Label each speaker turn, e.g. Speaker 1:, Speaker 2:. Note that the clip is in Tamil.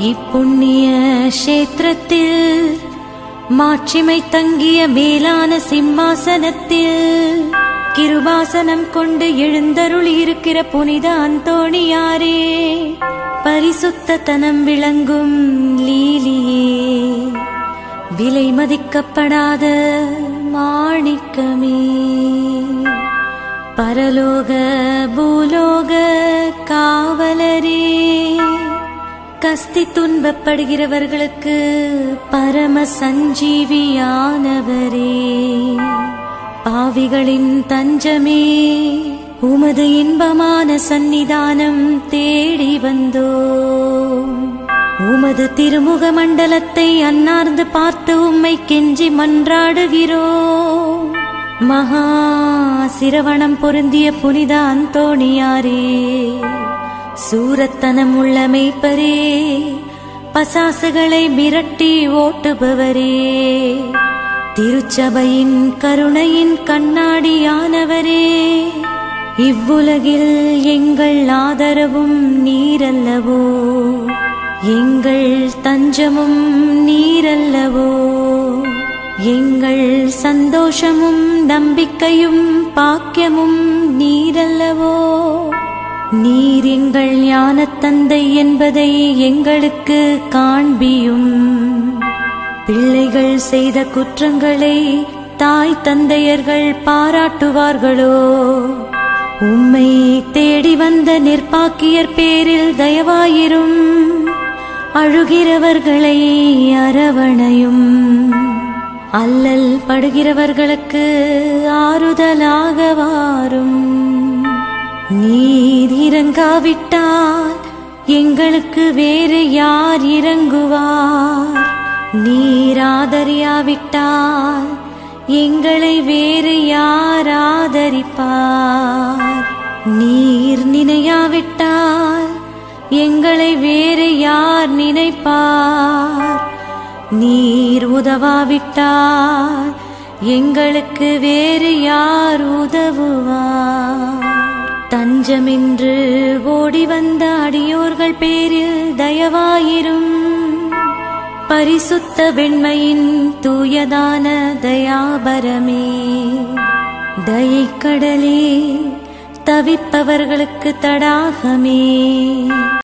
Speaker 1: இப்புண்ணிய கஷேத்திரத்தில் மாட்சிமை தங்கிய மேலான சிம்மாசனத்தில் கிருபாசனம் கொண்டு எழுந்தருளி இருக்கிற புனித அந்தோணியாரே, பரிசுத்தத்தனம் விளங்கும் லீலியே, விலை மதிக்கப்படாத மாணிக்கமே, பரலோக பூலோக காவலரே, கஸ்தி துன்பப்படுகிறவர்களுக்கு பரம சஞ்சீவியானவரே, பாவிகளின் தஞ்சமே, உமது இன்பமான சந்நிதானம் தேடி வந்தோம். உமது திருமுக மண்டலத்தை அன்னார்ந்து பார்த்து உம்மை கெஞ்சி மன்றாடுகிறோம். மகா சிரவணம் பொருந்திய புனித அந்தோணியாரே, சூரத்தனம் உள்ள மெய்ப்பரே, பசாசுகளை மிரட்டி ஓட்டுபவரே, திருச்சபையின் கருணையின் கண்ணாடியானவரே, இவ்வுலகில் எங்கள் ஆதரவும் நீரல்லவோ, எங்கள் தஞ்சமும் நீரல்லவோ, எங்கள் சந்தோஷமும் நம்பிக்கையும் பாக்கியமும் நீரல்லவோ, நீர் எங்கள் ஞானத்தந்தை என்பதை எங்களுக்கு காண்பியும். பிள்ளைகள் செய்த குற்றங்களை தாய் தந்தையர்கள் பாராட்டுவார்களோ? உம்மை தேடி வந்த நிர்பாக்கியர் பேரில் தயவாயிரும். அழுகிறவர்களை அரவணையும். அல்லல் படுகிறவர்களுக்கு ஆறுதலாக வாரும். நீர் இறங்காவிட்டால் எங்களுக்கு வேறு யார் இறங்குவார்? நீர் ஆதரியாவிட்டால் எங்களை வேறு யார் ஆதரிப்பார்? நீர் நினையாவிட்டால் எங்களை வேறு யார் நினைப்பார்? நீர் உதவாவிட்டால் எங்களுக்கு வேறு யார் உதவுவார்? தஞ்சமின்று ஓடி வந்த அடியோர்கள் பேரில் தயவாயிரும். பரிசுத்த வெண்மையின் தூயதான தயாபரமே, தயைக்கடலே, தவிப்பவர்களுக்கு தடாகமே,